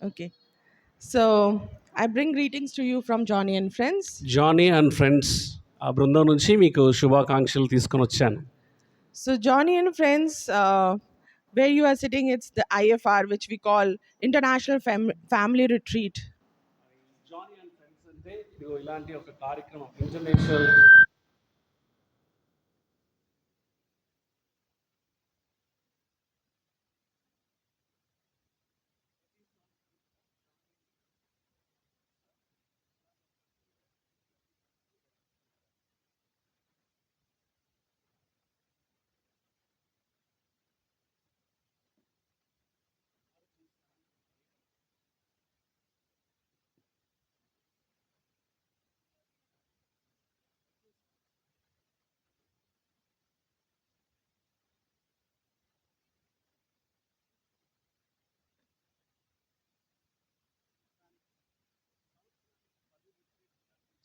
Okay. So I bring greetings to you from Johnny and Friends. Joni and friends ఆ బృందం నుంచి మీకు శుభాకాంక్షలు తీసుకొని వచ్చాను. So Johnny and Friends, where you are sitting, it's the IFR, which we call International Family Retreat. Joni and friends అంటే ఇదిగో ఇలాంటి ఒక కార్యక్రమం ఇంటర్నేషనల్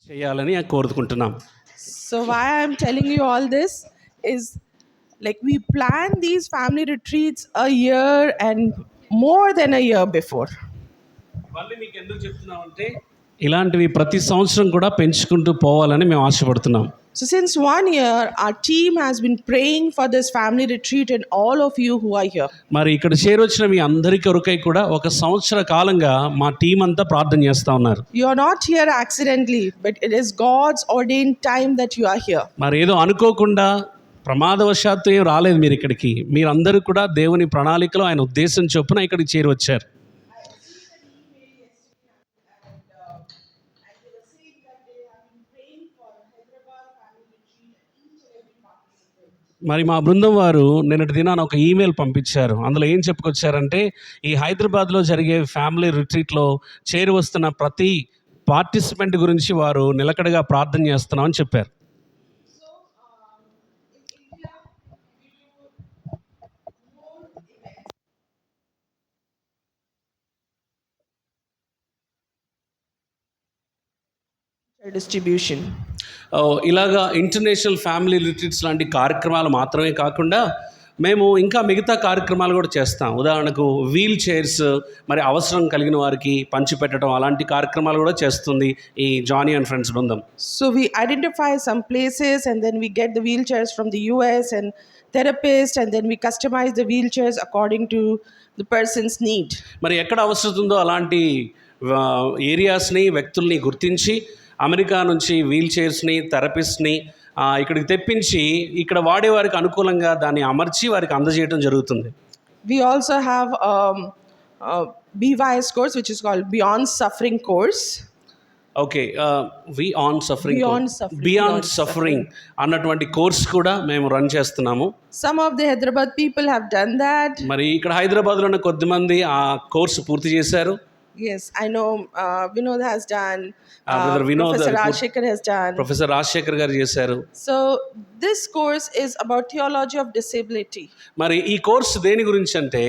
చేయాలని కోరుకుంటున్నాం. So why I'm telling you all this is like we plan these family retreats a year and more than a year before. ఇవన్నీ మీకు ఎందుకు చెప్తున్నామంటే ఇలాంటివి ప్రతి సంవత్సరం కూడా పెంచుకుంటూ పోవాలని మేము ఆశపడుతున్నాం. So since 1 year, our team has been praying for this family retreat and all of you who are here. మరి ఇక్కడ చేరొచ్చిన మీ అందరి కొరకై కూడా ఒక సంవత్సర కాలంగా మా టీం అంతా ప్రార్థన చేస్తూ ఉన్నారు. You are not here accidentally, but it is God's ordained time that you are here. మరి ఏదో అనుకోకుండా ప్రమాదవశాత్తు ఏం రాలేదు మీరు ఇక్కడికి. మీరందరూ కూడా దేవుని ప్రణాళికలో ఆయన ఉద్దేశం చొప్పున ఇక్కడికి చేరొచ్చారు. మరి మా బృందం వారు నిన్నటి దినాన ఒక ఈమెయిల్ పంపించారు. అందులో ఏం చెప్పుకొచ్చారంటే ఈ హైదరాబాద్లో జరిగే ఫ్యామిలీ రిట్రీట్లో చేరి వస్తున్న ప్రతి పార్టిసిపెంట్ గురించి వారు నిలకడగా ప్రార్థన చేస్తున్నామని చెప్పారు. Distribution. ఇలాగా ఇంటర్నేషనల్ ఫ్యామిలీ రిట్రీట్స్ లాంటి కార్యక్రమాలు మాత్రమే కాకుండా మేము ఇంకా మిగతా కార్యక్రమాలు కూడా చేస్తాం. ఉదాహరణకు వీల్ చైర్స్ మరి అవసరం కలిగిన వారికి పంచిపెట్టడం అలాంటి కార్యక్రమాలు కూడా చేస్తుంది ఈ జానీ అండ్ ఫ్రెండ్స్ బృందం. So we identify some places and then we get the wheelchairs from the US and therapists and then we customize the wheelchairs according to the person's need. మరి ఎక్కడ అవసరం ఉందో అలాంటి ఏరియాస్ని వ్యక్తుల్ని గుర్తించి అమెరికా నుంచి wheel చైర్స్ని థెరపిస్ట్ని ఇక్కడికి తెప్పించి ఇక్కడ వాడేవారికి అనుకూలంగా దాన్ని అమర్చి వారికి అందజేయడం జరుగుతుంది. We also have BYS course which is called Beyond Suffering course. Okay, beyond suffering అన్నటువంటి కోర్స్ కూడా మేము రన్ చేస్తున్నాము. Some of the Hyderabad people have done that. మరి ఇక్కడ హైదరాబాద్లో ఉన్న కొద్దిమంది ఆ కోర్సు పూర్తి చేశారు. Yes, I know Vinod has done. Brother Vinod, Professor Rajshekhar has done. Professor Rajasekhar గారు చేశారు. So this course is about theology of disability. మరి ఈ కోర్సు దేని గురించి అంటే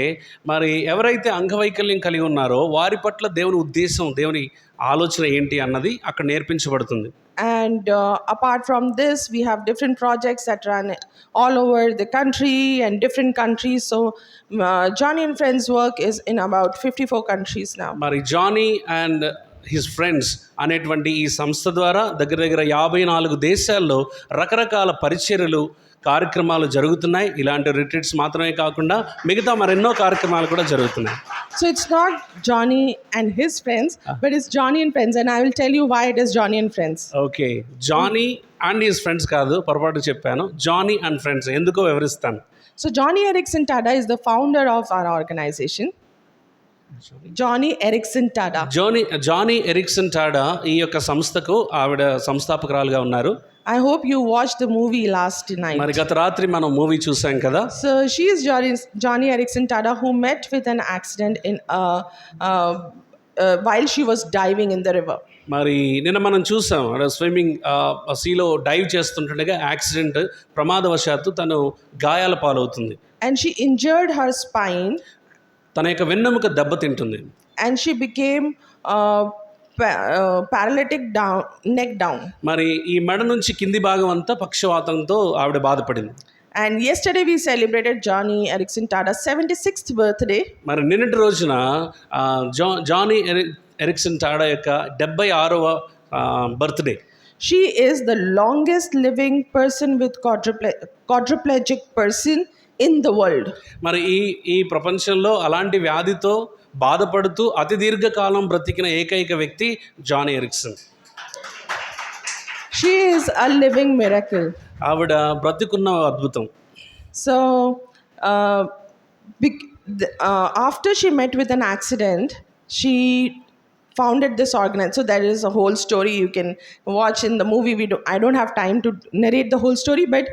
మరి ఎవరైతే అంగవైకల్యం కలిగి ఉన్నారో వారి పట్ల దేవుని ఉద్దేశం దేవుని ఆలోచన ఏంటి అన్నది అక్కడ నేర్పించబడుతుంది. And apart from this, we have different projects that run all over the country and different countries. So Johnny and Friends work is in about 54 countries now. మరి జానీ అండ్ హిస్ ఫ్రెండ్స్ అనేటువంటి ఈ సంస్థ ద్వారా దగ్గర దగ్గర 54 దేశాల్లో రకరకాల పరిచర్యలు కార్యక్రమాలు జరుగుతున్నాయి. ఇలాంటి రిట్రీట్స్ మాత్రమే కాకుండా మిగతా మరెన్నో కార్యక్రమాలు కూడా జరుగుతున్నాయి. So it's not Johnny and his friends, but it's Johnny and Friends, and I will tell you why it is Johnny and Friends. Okay, Joni and his friends కాదు, పొరపాటు చెప్పాను. జానీ అండ్ ఫ్రెండ్స్ ఎందుకో వివరిస్తాను. So Johnny Erickson Tada is the founder of our organization. Joni Eareckson Tada. Joni Eareckson Tada ఈ యొక్క సంస్థకు ఆవిడ సంస్థాపకురాలుగా ఉన్నారు. I hope you watched the movie last night. మరి గత రాత్రి మనం మూవీ చూసాం కదా. So she is Johnny Erickson Tada who met with an accident in while she was diving in the river. మరి నిన్న మనం చూసాం స్విమ్మింగ్ సీలో డైవ్ చేస్తుండగా యాక్సిడెంట్ ప్రమాదవశాత్తు తను గాయాల పాలవుతుంది. And she injured her spine. తన యొక్క వెన్నెముక దెబ్బతింటుంది. And she became paralytic neck down. మరి ఈ మెడ నుంచి కింది భాగం అంతా పక్షవాతంతో ఆవిడ బాధపడింది. And yesterday we celebrated Johnny Erickson Tada's 76th birthday. మరి నిన్నటి రోజున జానీ ఎరిక్సన్ టాడా యొక్క 76వ birthday. She is the longest living person with quadriplegic person in the world. మరి ఈ ప్రపంచంలో అలాంటి వ్యాధితో బాధపడుతూ అతి దీర్ఘకాలం బ్రతికిన ఏకైక వ్యక్తి Joni Eareckson. She is a living miracle. ఆవిడ బ్రతికున్న అద్భుతం. So after she met with an accident, she founded this organization. So there is a whole story you can watch in the movie. I don't have time to narrate the whole story, but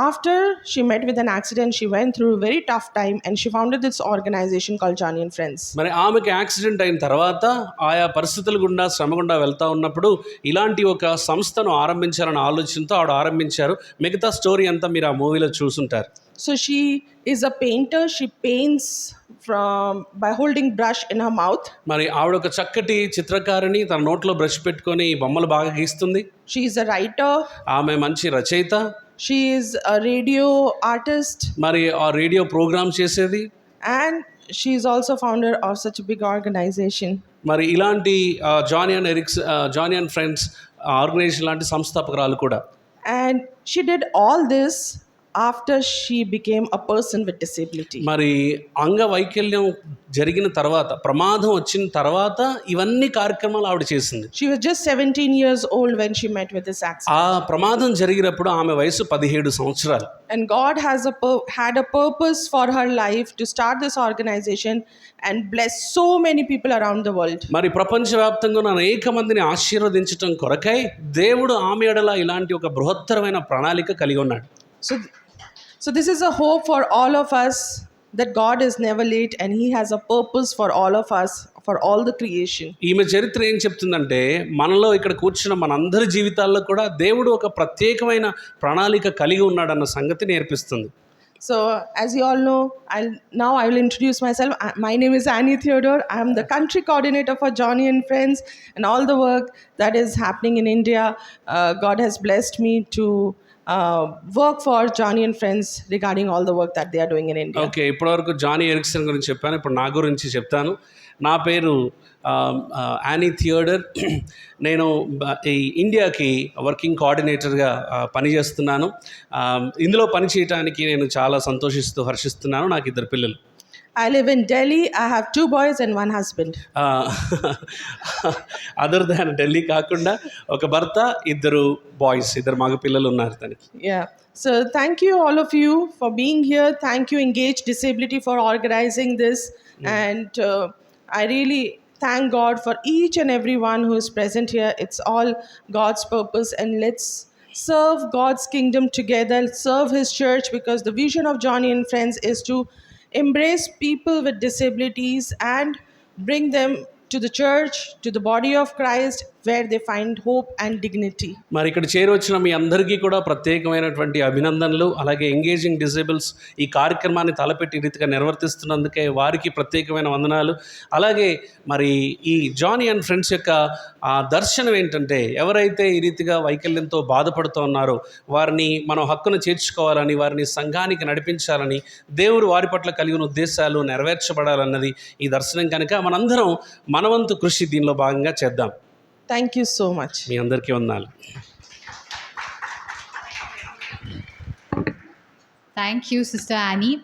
after she met with an accident, she went through a very tough time and she founded this organization called Johnny and Friends. మరి ఆమెకి accident అయిన తర్వాత ఆయా పరిస్థితుల గుండా శ్రమ గుండా వెళ్తా ఉన్నప్పుడు ఇలాంటి ఒక సంస్థను ఆరంభించాలన్న ఆలోచనతో ఆవిడ ఆరంభించారు. మిగతా స్టోరీ అంతా మీరు ఆ మూవీలో చూసుంటారు. So she is a painter. She paints by holding brush in her mouth. మరి ఆవిడ ఒక చక్కటి చిత్రకారిణి, తన నోట్లో బ్రష్ పెట్టుకొని బొమ్మలు బాగా గీస్తుంది. She is a writer. ఆమె మంచి రచయిత. She is a radio artist. మరి ఆ రేడియో ప్రోగ్రామ్ చేసేది. And she is also founder of such a big organization. మరి ఇలాంటి జానీ అండ్ ఫ్రెండ్స్ ఆర్గనైజేషన్ లాంటి సంస్థాపకురాలు కూడా. And she did all this after she became a person with disability. మరి అంగవైకల్యం జరిగిన తర్వాత, ప్రమాదం వచ్చిన తర్వాత ఇవన్నీ కార్యక్రమాలు ఆవిడ చేసింది. She was just 17 years old when she met with this accident. ఆ ప్రమాదం జరిగినప్పుడు ఆమె వయసు 17 సంవత్సరాలు. And God had a purpose for her life to start this organization and bless so many people around the world. మరి ప్రపంచవ్యాప్తంగా ఉన్న అనేక మందిని ఆశీర్వదించడం కొరకై దేవుడు ఆమె ఎడల ఇలాంటి ఒక బృహత్తరమైన ప్రణాళిక కలిగి ఉన్నాడు. So this is a hope for all of us that God is never late and He has a purpose for all of us, for all the creation. ఈమె చరిత్ర ఏం చెప్తుందంటే మనలో ఇక్కడ కూర్చున్న మనందరి జీవితాల్లో కూడా దేవుడు ఒక ప్రత్యేకమైన ప్రణాళిక కలిగి ఉన్నాడన్న సంగతి నేర్పిస్తుంది. So as you all know, I will introduce myself. My name is Annie Theodore. I am the country coordinator for Johnny and Friends and all the work that is happening in India. God has blessed me to work for Johnny and Friends regarding all the work that they are doing in India. Okay, ఇప్పటివరకు Johnny Ericsson గురించి చెప్పాను. ఇప్పుడు నా గురించి చెప్తాను. నా పేరు Annie Theodore. నేను ఈ ఇండియాకి వర్కింగ్ కోఆర్డినేటర్గా పనిచేస్తున్నాను. ఇందులో పని చేయడానికి నేను చాలా హర్షిస్తున్నాను. నాకు 2 పిల్లలు. I live in Delhi. I have 2 boys and 1 husband. Other than Delhi కాకుండా ఒక భర్త, 2 బాయ్స్, 2 మగ పిల్లలు ఉన్నారు తనకి. Yeah. So thank you all of you for being here. Thank you Engage Disability for organizing this. And I really thank God for each and everyone who is present here. It's all God's purpose, and let's serve God's kingdom together, serve His church, because the vision of Johnny and Friends is to embrace people with disabilities and bring them to the church, to the body of Christ, where they find hope and dignity. మరి ఇక్కడ చేరొచ్చిన మీ అందరికీ కూడా ప్రత్యేకమైనటువంటి అభినందనలు. అలాగే engaging disables ఈ కార్యక్రమాన్ని తలపెట్టి రీతిగా నిర్వర్తిస్తున్నందుకే వారికి ప్రత్యేకమైన వందనాలు. అలాగే మరి ఈ జానీ అండ్ ఫ్రెండ్స్ యొక్క దర్శనం ఏంటంటే, ఎవరైతే ఈ రీతిగా వైకల్యంతో బాధపడుతూ ఉన్నారో వారిని మనం హక్కును చేర్చుకోవాలని, వారిని సంఘానికి నడిపించాలని, దేవుడు వారి పట్ల కలిగిన ఉద్దేశాలు నెరవేర్చబడాలన్నది ఈ దర్శనం. కనుక మనందరం మనవంతు కృషి దీనిలో భాగంగా చేద్దాం. Thank you so much. మీ అందరికీ వందనాలు. Thank you, Sister Annie.